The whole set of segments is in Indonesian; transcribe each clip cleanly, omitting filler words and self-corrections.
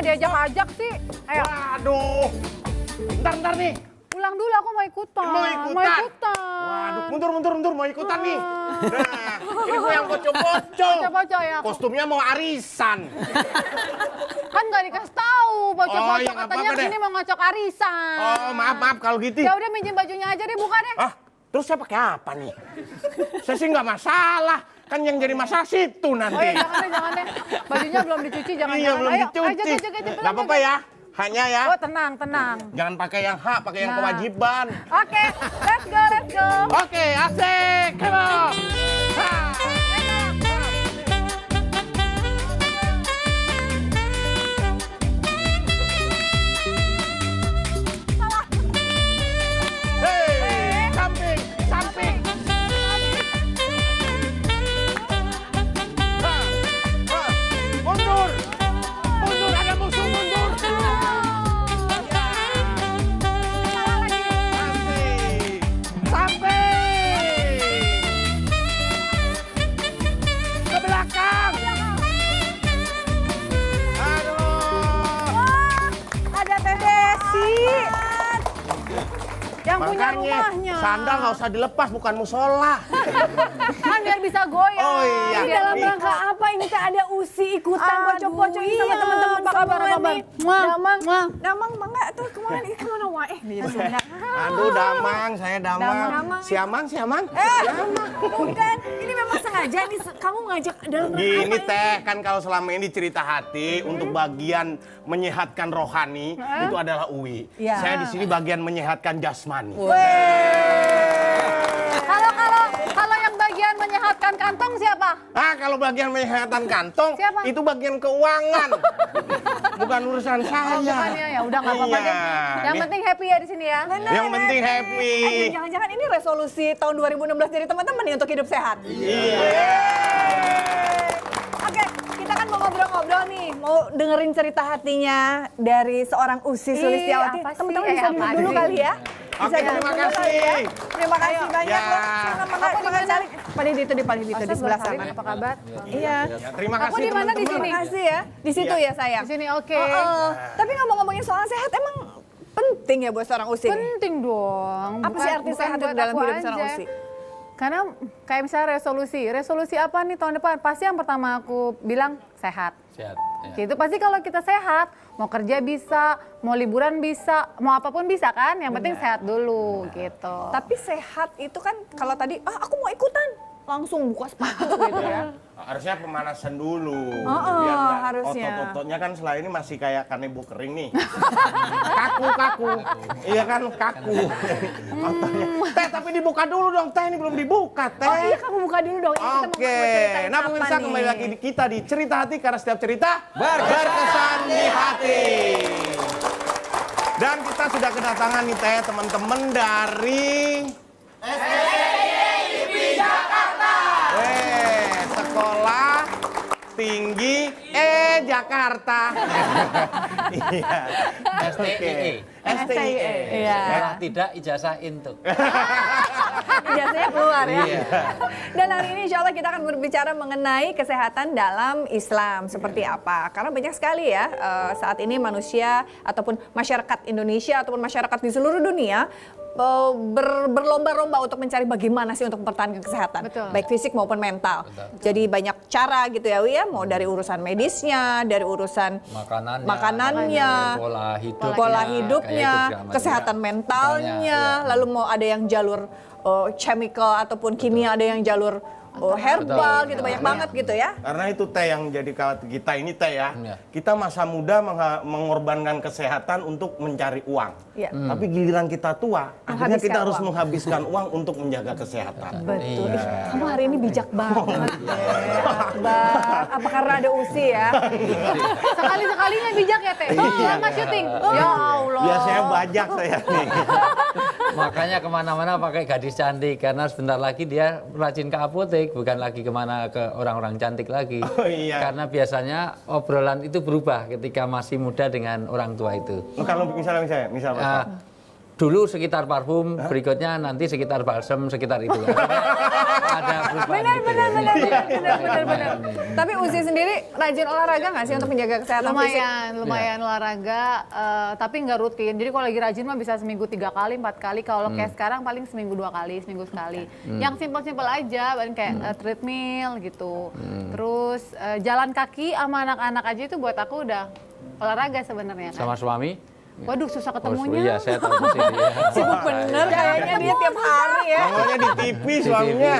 Diajak-ajak sih. Ayo. Waduh. Bentar nih. Pulang dulu, aku mau ikutan. Mau ikutan? Waduh, mundur, mau ikutan nih. Nah, ini gue yang bocor-bocor. Bocor-bocor ya. Kostumnya mau arisan. Kan nggak dikasih tahu bocor-bocor, iya, katanya sini mau ngocok arisan. Oh, maaf kalau gitu. Ya udah minjem bajunya aja deh, buka deh. Ah, terus saya pakai apa nih? Saya sih nggak masalah. Kan yang jadi masalah situ nanti. Oh ya, jangan deh. Bajunya belum dicuci, jangan. Iya, belum dicuci. Nggak apa-apa ya. Hanya ya. Oh, tenang. Jangan pakai yang hak, pakai yang kewajiban. Oke, let's go. Oke, asik. Come on. Samping. Mundur, ada musuh, mundur. Sampai ke belakang. Aduh. Ada Teh Desi. Yang punya rumahnya. Sandal nggak usah dilepas, bukan musola. Kan biar bisa goyang. Oh iya. Ini dalam rangka apa? Ini teh ada Usi ikutan pocong-pocong ini sama teman-teman Apa kabar? Damang mangga tuh kemarin ini kemana wae? Aduh, Damang, saya Damang. Siamang. Bukan, ini memang sengaja nih kamu ngajak dalam rangka Gini apa teh, kan kalau selama ini cerita hati untuk bagian menyehatkan rohani itu adalah Uwi. Iya. Saya di sini bagian menyehatkan jasmani. Kalau yang bagian menyehatkan kantong siapa? Ah, kalau bagian menyehatkan kantong Siapa? itu bagian keuangan. Bukan urusan saya. Bukannya ya udah nggak apa-apa deh. Yang penting happy ya di sini ya. Yang penting happy. Jangan-jangan ini resolusi tahun 2016 dari teman-teman nih untuk hidup sehat. Iya. Oke, kita kan mau ngobrol-ngobrol nih, mau dengerin cerita hatinya dari seorang Usi Sulistiawati. apa sih? Teman-teman bisa duduk apa dulu sih? kali ya. Oke, terima kasih. Terima kasih banyak Ya. loh. Paling di sebelah sana. Apa kabar? Iya. Ya, terima Aku kasih di mana di teman-teman. sini? Terima kasih ya. Di situ ya sayang. Di sini oke. Tapi ngomong-ngomongin soal sehat emang penting ya buat seorang Usi? Penting dong. Apa sih arti sehat buat dalam aku hidup seorang aja. Usi? Karena kayak misalnya resolusi apa nih tahun depan? Pasti yang pertama aku bilang sehat. Sehat. Ya. Gitu pasti kalau kita sehat, mau kerja bisa, mau liburan bisa, mau apapun bisa kan? Yang penting sehat dulu gitu. Tapi sehat itu kan kalau tadi, aku mau ikutan, langsung buka sepatu gitu ya. Harusnya pemanasan dulu. Oh, biar nggak harusnya. otot-ototnya kan setelah ini masih kayak kanebo kering nih. Kaku. Iya kan, kaku. Ototnya. Teh, tapi dibuka dulu dong, Teh. Ini belum dibuka, Teh. Oh iya, kamu buka dulu dong. Ini kita mau Oke, ceritain nah apa pemirsa nih? kembali lagi kita di Cerita Hati karena setiap cerita Berkesan di hati. Dan kita sudah kedatangan nih Teh, teman-teman dari Sekolah Tinggi Jakarta. Iya. STIE. STIE. Iya. Kalau tidak ijazah intu. Biasanya keluar ya. Iya. Dan hari ini insya Allah kita akan berbicara mengenai kesehatan dalam Islam seperti apa. Karena banyak sekali ya saat ini manusia ataupun masyarakat Indonesia ataupun masyarakat di seluruh dunia berlomba-lomba untuk mencari bagaimana sih untuk mempertahankan kesehatan. Betul. Baik fisik maupun mental. Betul. Jadi banyak cara gitu ya Wi ya. Mau dari urusan medisnya, dari urusan makanannya, pola hidupnya, kesehatan mentalnya, lalu mau ada yang jalur chemical ataupun kimia, ada yang jalur herbal gitu, banyak banget gitu ya. Karena itu teh yang jadi kalau kita ini teh ya, Iya. kita masa muda mengorbankan kesehatan untuk mencari uang. Iya. Tapi giliran kita tua, akhirnya Menghabiskan kita harus uang. menghabiskan uang untuk menjaga kesehatan. Betul. Iya. Ih, kamu hari ini bijak banget. Bang, apa karena ada usi ya? Sekali-sekalinya bijak ya, Teh. Lama syuting. Ya Allah. Biasanya bajak saya nih. Makanya kemana-mana pakai gadis cantik karena sebentar lagi dia rajin ke apotek, bukan lagi kemana ke orang-orang cantik lagi. Oh, iya. Karena biasanya obrolan itu berubah ketika masih muda dengan orang tua itu. Kalau misal Ah, dulu sekitar parfum, berikutnya nanti sekitar balsem, sekitar itu. Ada perubahan gitu ya. Benar. Tapi Uzi sendiri rajin olahraga nggak sih untuk menjaga kesehatan fisik? Lumayan olahraga, tapi nggak rutin. Jadi kalau lagi rajin mah bisa seminggu 3 kali, 4 kali. Kalau kayak sekarang paling seminggu 2 kali, seminggu sekali. Yang simpel-simpel aja, paling kayak treadmill gitu. Terus jalan kaki sama anak-anak aja itu buat aku udah olahraga sebenarnya kan. Sama suami? Waduh, susah Oh, ketemunya. iya, saya tahu di sini. Ya. Sibuk bener kayaknya dia tiap hari ya. namanya di TV suaminya.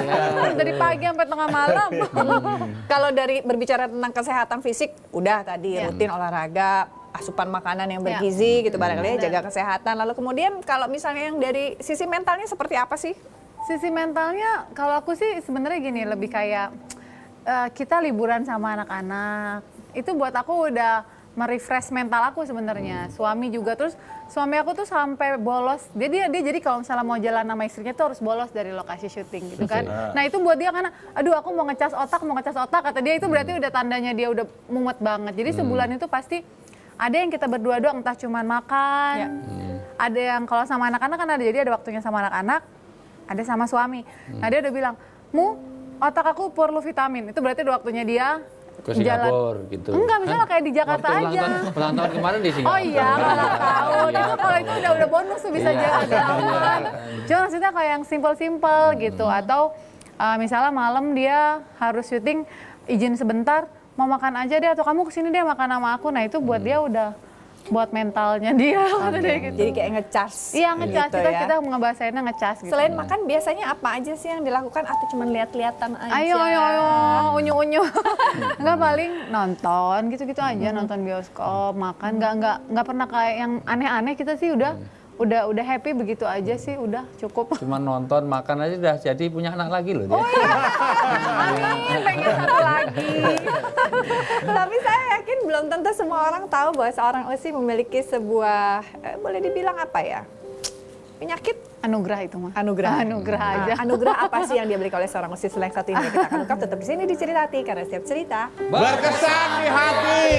Dari pagi sampai tengah malam. Kalau dari berbicara tentang kesehatan fisik, udah tadi rutin olahraga, asupan makanan yang bergizi gitu barangkali ya, jaga kesehatan. Lalu kemudian kalau misalnya yang dari sisi mentalnya seperti apa sih? Sisi mentalnya, kalau aku sih sebenarnya gini, lebih kayak kita liburan sama anak-anak. Itu buat aku udah merefresh mental aku sebenarnya. Suami juga, terus suami aku tuh sampai bolos. Dia jadi kalau misalnya mau jalan sama istrinya tuh harus bolos dari lokasi syuting gitu kan. Nah itu buat dia karena, aduh aku mau ngecas otak, kata dia itu berarti udah tandanya dia udah mumet banget. Jadi sebulan itu pasti ada yang kita berdua doang, entah cuman makan, ada yang kalau sama anak-anak kan ada, jadi ada waktunya sama anak-anak, ada sama suami. Nah dia udah bilang, otak aku perlu vitamin, itu berarti ada waktunya dia Ke Singapura gitu. Enggak, misalnya kayak di Jakarta Waktu aja. ulang tahun kemarin di Singapura. Oh iya, ulang tahun. Itu kalau itu udah bonus tuh bisa Iya. jalan-jalan. Cuma maksudnya kayak yang simple-simple gitu. Atau misalnya malam dia harus syuting, izin sebentar, mau makan aja deh, atau kamu kesini deh makan sama aku. Nah itu buat dia udah buat mentalnya dia. Kata dia gitu. Jadi kayak ngecas. Iya ngecas, gitu ya. kita ngebahasainnya ngecas gitu. Selain makan biasanya apa aja sih yang dilakukan atau cuma lihat-lihatan aja? Ayo, unyu-unyu. Enggak, paling nonton gitu-gitu aja, nonton bioskop, makan, enggak pernah kayak yang aneh-aneh. Kita sih udah happy begitu aja sih, udah cukup. Cuma nonton, makan aja udah jadi punya anak lagi loh dia. Oh iya, amin, pengen satu lagi. Tapi saya yakin belum tentu semua orang tahu bahwa seorang Uzi memiliki sebuah, boleh dibilang apa ya? Penyakit? Anugerah itu mah. Anugerah. Anugerah aja. Anugerah apa sih yang diberikan oleh seorang Uzi selain satu ini? Kita akan ungkap tetap di sini di Cerita Hati, karena setiap cerita Berkesan di hati.